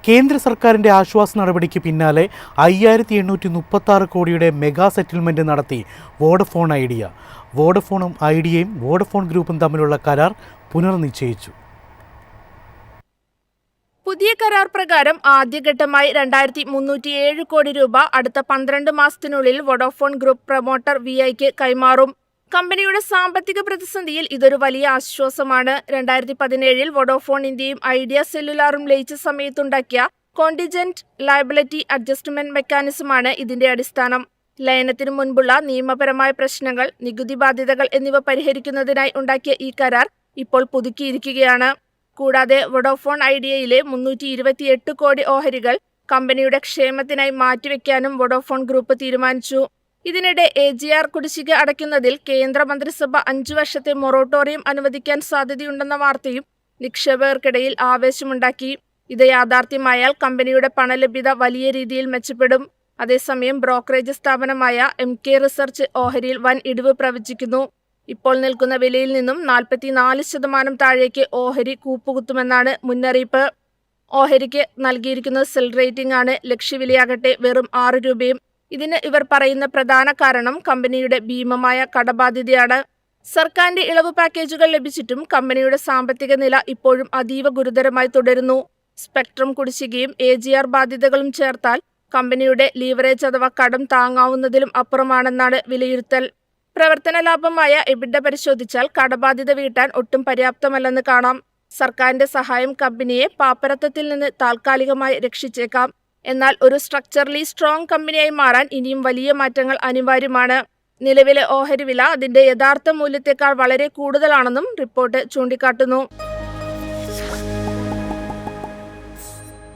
കേന്ദ്ര സർക്കാരിന്റെ ആശ്വാസ നടപടിക്ക് പിന്നാലെ 5836 കോടിയുടെ മെഗാ സെറ്റിൽമെന്റ് നടത്തി വോഡഫോൺ ഐഡിയ. വോഡഫോണും ഐഡിയയും വോഡഫോൺ ഗ്രൂപ്പും തമ്മിലുള്ള കരാർ പുനർനിശ്ചയിച്ചു. പുതിയ കരാർ പ്രകാരം ആദ്യഘട്ടമായി 2307 കോടി രൂപ അടുത്ത 12 മാസത്തിനുള്ളിൽ വോഡഫോൺ ഗ്രൂപ്പ് പ്രൊമോട്ടർ VIക്ക് കൈമാറും. കമ്പനിയുടെ സാമ്പത്തിക പ്രതിസന്ധിയിൽ ഇതൊരു വലിയ ആശ്വാസമാണ്. 2017 വോഡഫോൺ ഇന്ത്യയും ഐഡിയ സെല്ലുലാറും ലയിച്ച സമയത്തുണ്ടാക്കിയ കോണ്ടിജന്റ് ലയബിലിറ്റി അഡ്ജസ്റ്റ്മെന്റ് മെക്കാനിസമാണ് ഇതിന്റെ അടിസ്ഥാനം. ലയനത്തിനു മുൻപുള്ള നിയമപരമായ പ്രശ്നങ്ങൾ, നികുതി ബാധ്യതകൾ എന്നിവ പരിഹരിക്കുന്നതിനായി ഉണ്ടാക്കിയ ഈ കരാർ ഇപ്പോൾ പുതുക്കിയിരിക്കുകയാണ്. കൂടാതെ വോഡഫോൺ ഐഡിയയിലെ 328 കോടി ഓഹരികൾ കമ്പനിയുടെ ക്ഷേമത്തിനായി മാറ്റിവെക്കാനും വോഡഫോൺ ഗ്രൂപ്പ് തീരുമാനിച്ചു. ഇതിനിടെ AGR കുടിശ്ശിക അടയ്ക്കുന്നതിൽ കേന്ദ്ര മന്ത്രിസഭ 5 വർഷത്തെ മൊറട്ടോറിയം അനുവദിക്കാൻ സാധ്യതയുണ്ടെന്ന വാർത്തയും നിക്ഷേപകർക്കിടയിൽ ആവേശമുണ്ടാക്കി. ഇത് യാഥാർത്ഥ്യമായാൽ കമ്പനിയുടെ പണലഭ്യത വലിയ രീതിയിൽ മെച്ചപ്പെടും. അതേസമയം ബ്രോക്കറേജ് സ്ഥാപനമായ MK റിസർച്ച് ഓഹരിയിൽ വൻ ഇടിവ് പ്രവചിക്കുന്നു. ഇപ്പോൾ നിൽക്കുന്ന വിലയിൽ നിന്നും 44% താഴേക്ക് ഓഹരി കൂപ്പുകുത്തുമെന്നാണ് മുന്നറിയിപ്പ്. ഓഹരിക്ക് നൽകിയിരിക്കുന്ന സെൽ റേറ്റിംഗ് ആണ്. ലക്ഷ്യവിലയാകട്ടെ വെറും 6 രൂപയും. ഇതിന് ഇവർ പറയുന്ന പ്രധാന കാരണം കമ്പനിയുടെ ഭീമമായ കടബാധ്യതയാണ്. സർക്കാരിന്റെ ഇളവ് പാക്കേജുകൾ ലഭിച്ചിട്ടും കമ്പനിയുടെ സാമ്പത്തിക നില ഇപ്പോഴും അതീവ ഗുരുതരമായി തുടരുന്നു. സ്പെക്ട്രം കുടിശ്ശികയും AGR ബാധ്യതകളും ചേർത്താൽ കമ്പനിയുടെ ലീവറേജ് അഥവാ കടം താങ്ങാവുന്നതിലും അപ്പുറമാണെന്നാണ് വിലയിരുത്തൽ. പ്രവർത്തന ലാഭമായ EBITDA പരിശോധിച്ചാൽ കടബാധ്യത വീട്ടാൻ ഒട്ടും പര്യാപ്തമല്ലെന്ന് കാണാം. സർക്കാരിന്റെ സഹായം കമ്പനിയെ പാപ്പരത്വത്തിൽ നിന്ന് താൽക്കാലികമായി രക്ഷിച്ചേക്കാം. എന്നാൽ ഒരു സ്ട്രക്ചറലി സ്ട്രോങ് കമ്പനിയായി മാറാൻ ഇനിയും വലിയ മാറ്റങ്ങൾ അനിവാര്യമാണ്. നിലവിലെ ഓഹരി വില അതിന്റെ യഥാർത്ഥ മൂല്യത്തെക്കാൾ വളരെ കൂടുതലാണെന്നും റിപ്പോർട്ട് ചൂണ്ടിക്കാട്ടുന്നു.